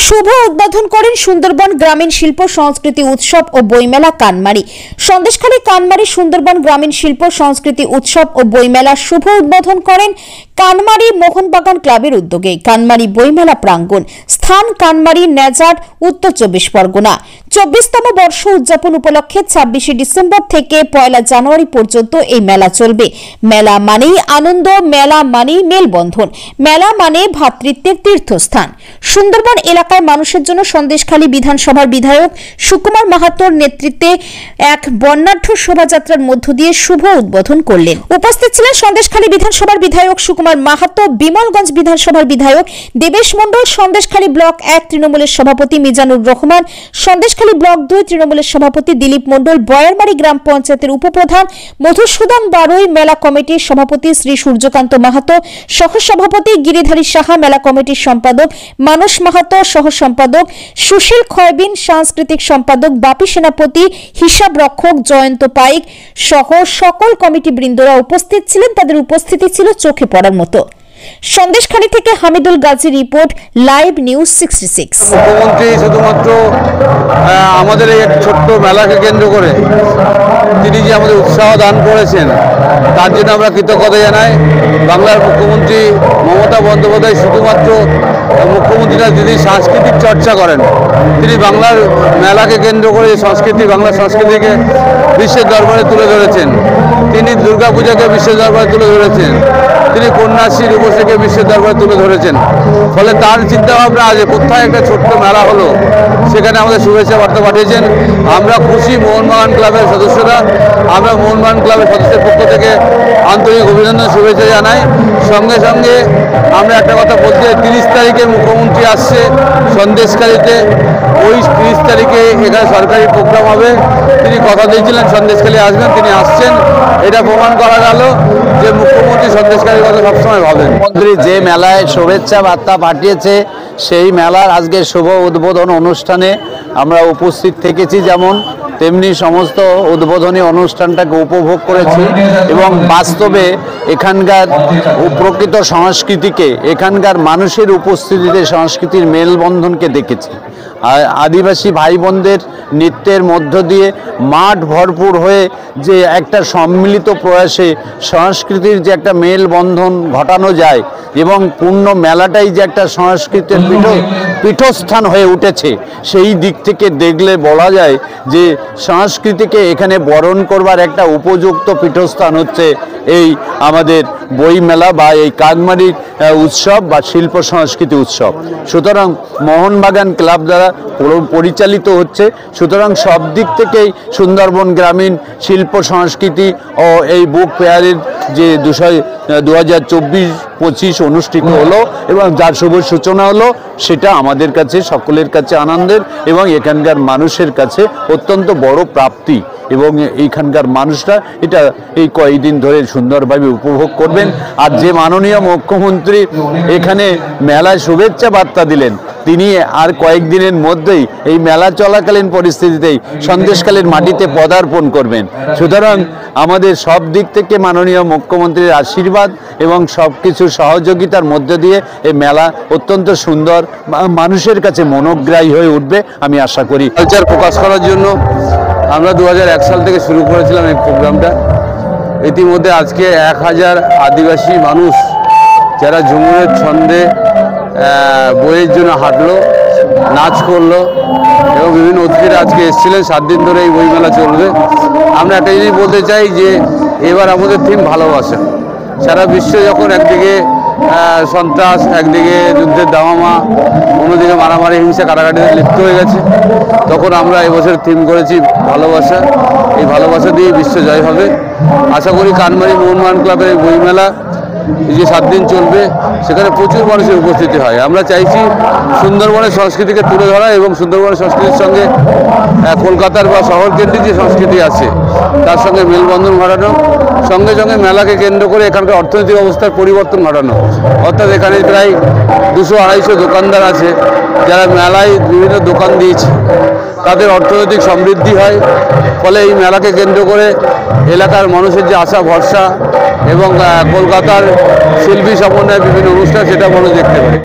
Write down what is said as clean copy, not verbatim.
শুভ উদ্বোধন করেন সুন্দরবন গ্রামীণ শিল্প সংস্কৃতি উৎসব ও বইমেলা কানমারি। সন্দেশখালী কানমারি সুন্দরবন গ্রামীণ শিল্প সংস্কৃতি উৎসব ও বইমেলা শুভ উদ্বোধন করেন কানমারি মোহনবাগান ক্লাবের উদ্যোগে। কানমারি বইমেলা প্রাঙ্গণ, স্থান কানমারি নেজার, উত্তর 24 পরগনা। 24তম বর্ষ উদযাপন উপলক্ষে 26শে ডিসেম্বর থেকে 1 জানুয়ারি পর্যন্ত এই মেলা চলবে। মেলা মানেই আনন্দ, মেলা মানেই মেলবন্ধন, মেলা মানে ভ্রাতৃত্বের তীর্থস্থান। সুন্দরবন এলাকার মানুষের জন্য সন্দেশখালী বিধানসভার বিধায়ক সুকুমার মাহাতোর নেতৃত্বে এক বর্ণাঢ্য শোভাযাত্রার মধ্য দিয়ে শুভ উদ্বোধন করলেন। উপস্থিত ছিলেন সন্দেশখালী বিধানসভার বিধায়ক সুকুমার মাহাতো, বিমলগঞ্জ বিধানসভার বিধায়ক দেবেশ মণ্ডল, সন্দেশখালী ব্লক 1 তৃণমূলের সভাপতি মিজানুর রহমান, সন্দেশখালী ব্লক 2 তৃণমূলের সভাপতি দিলীপ মণ্ডল, বয়ারমারি গ্রাম পঞ্চায়েতের উপপ্রধান মধুসূদন বারুই, মেলা কমিটির সভাপতি শ্রী সূর্যকান্ত মাহাতো, সহসভাপতি গিরিধারী সাহা, মেলা কমিটির সম্পাদক মানস মাহাতো, সহ সম্পাদক সুশীল খয়বিন, সাংস্কৃতিক সম্পাদক বাপি সেনাপতি, হিসাব রক্ষক জয়ন্ত পাইক সহ সকল কমিটি বৃন্দরা উপস্থিত ছিলেন। তাদের উপস্থিতি ছিল চোখে পড়ার মতো। সন্দেশখালী থেকে Hamidul Gazi report, live news 66। মুখ্যমন্ত্রী শুধুমাত্র আমাদের এই ছোট্ট মেলাকে কেন্দ্র করে তিনি যে আমাদের উৎসাহ দান করেছেন তার জন্য আমরা কৃতজ্ঞতা জানাই। বাংলার মুখ্যমন্ত্রী মমতা বন্দ্যোপাধ্যায় শুধুমাত্র মুখ্যমন্ত্রী না, তিনি সাংস্কৃতিক চর্চা করেন। তিনি বাংলার মেলাকে কেন্দ্র করে সংস্কৃতি, বাংলা সংস্কৃতিকে বিশ্বের দরবারে তুলে ধরেছেন। তিনি দুর্গাপূজাকে বিশ্বের দরবারে তুলে ধরেছেন। তিনি কন্যাশ্রী রূপশ্রীকে বিশ্বের দরবারে তুলে ধরেছেন। ফলে তার চিন্তাভাবনা আজ কোথায় একটা ছোট্ট মেলা হলো, সেখানে আমাদের শুভেচ্ছা বার্তা পাঠিয়েছেন। আমরা খুশি, মোহনবাগান ক্লাবের সদস্যরা। আমরা মোহনবাগান ক্লাবের সদস্যের পক্ষ থেকে আন্তরিক অভিনন্দন, শুভেচ্ছা জানাই। সঙ্গে সঙ্গে আমরা একটা কথা বলতে চাই, 30 তারিখে মুখ্যমন্ত্রী আসছে সন্দেশখালীতে। ওই 30 তারিখে এখানে সরকারি প্রোগ্রাম হবে। তিনি কথা দিয়েছিলেন সন্দেশখালী আসবেন, তিনি আসছেন। এটা প্রমাণ করা গেল যে মুখ্যমন্ত্রী সন্দেশখালীর কথা সবসময় ভাবেন। মুখ্যমন্ত্রী যে মেলায় শুভেচ্ছা বার্তা পাঠিয়েছে, সেই মেলার আজকে শুভ উদ্বোধন অনুষ্ঠানে আমরা উপস্থিত থেকেছি, যেমন তেমনি সমস্ত উদ্বোধনী অনুষ্ঠানটাকে উপভোগ করেছি এবং বাস্তবে এখানকার প্রকৃত সংস্কৃতিকে, এখানকার মানুষের উপস্থিতিতে সংস্কৃতির মেলবন্ধনকে দেখেছি। আদিবাসী ভাই বোনদের নৃত্যের মধ্য দিয়ে মাঠ ভরপুর হয়ে যে একটা সম্মিলিত প্রয়াসে সংস্কৃতির যে একটা মেলবন্ধন ঘটানো যায় এবং পূর্ণ মেলাটাই যে একটা সংস্কৃতির পীঠস্থান হয়ে উঠেছে, সেই দিক থেকে দেখলে বলা যায় যে সংস্কৃতিকে এখানে বরণ করবার একটা উপযুক্ত পীঠস্থান হচ্ছে এই আমাদের বইমেলা বা এই কানমারি উৎসব বা শিল্প সংস্কৃতি উৎসব। সুতরাং মোহনবাগান ক্লাব দ্বারা পরিচালিত হচ্ছে। সুতরাং সব দিক থেকেই সুন্দরবন গ্রামীণ শিল্প সংস্কৃতি ও এই বুক ফেয়ারের যে 2024-25 অনুষ্ঠিত হলো এবং যার শুভ সূচনা হলো, সেটা আমাদের কাছে, সকলের কাছে আনন্দের এবং এখানকার মানুষের কাছে অত্যন্ত বড় প্রাপ্তি। এবং এইখানকার মানুষরা এটা এই কয়েকদিন ধরে সুন্দরভাবে উপভোগ করবেন। আর যে মাননীয় মুখ্যমন্ত্রী এখানে মেলায় শুভেচ্ছা বার্তা দিলেন, তিনি আর কয়েকদিনের মধ্যেই এই মেলা চলাকালীন পরিস্থিতিতেই সন্দেশখালীর মাটিতে পদার্পণ করবেন। সুতরাং আমাদের সব দিক থেকে মাননীয় মুখ্যমন্ত্রীর আশীর্বাদ এবং সব কিছু সহযোগিতার মধ্য দিয়ে এই মেলা অত্যন্ত সুন্দর, মানুষের কাছে মনোগ্রাহী হয়ে উঠবে আমি আশা করি। কালচার প্রকাশ করার জন্য আমরা 2001 সাল থেকে শুরু করেছিলাম এই প্রোগ্রামটা। ইতিমধ্যে আজকে 1000 আদিবাসী মানুষ যারা ঝুমুরের ছন্দে বইয়ের জন্য হাঁটলো, নাচ করলো এবং বিভিন্ন অতিথিরা আজকে এসেছিলেন। 7 দিন ধরে এই বইমেলা চলবে। আমরা একটা জিনিস বলতে চাই যে এবার আমাদের থিম ভালোবাসা। সারা বিশ্ব যখন একদিকে সন্ত্রাস, একদিকে যুদ্ধের দামামা, অন্যদিকে মারামারি, হিংসা, কাটাকাটিতে লিপ্ত হয়ে গেছে, তখন আমরা এবছর থিম করেছি ভালোবাসা। এই ভালোবাসা দিয়ে বিশ্ব জয় হবে। আশা করি কানমারি মোহনবাগান ক্লাবের এই বইমেলা যে 7 দিন চলবে, সেখানে প্রচুর মানুষের উপস্থিতি হয়। আমরা চাইছি সুন্দরবনের সংস্কৃতিকে তুলে ধরা এবং সুন্দরবনের সংস্কৃতির সঙ্গে কলকাতার বা শহর কেন্দ্রিক যে সংস্কৃতি আছে তার সঙ্গে মেলবন্ধন ঘটানো, সঙ্গে সঙ্গে মেলাকে কেন্দ্র করে এখানকার অর্থনৈতিক অবস্থার পরিবর্তন ঘটানো। অর্থাৎ এখানে প্রায় 200-250 দোকানদার আছে যারা মেলায় বিভিন্ন দোকান দিয়েছে, তাদের অর্থনৈতিক সমৃদ্ধি হয়। ফলে এই মেলাকে কেন্দ্র করে এলাকার মানুষের যে আশা ভরসা এবং কলকাতার শিল্পী সমন্বয়ে বিভিন্ন অনুষ্ঠান, সেটা মানুষ দেখতে পারে।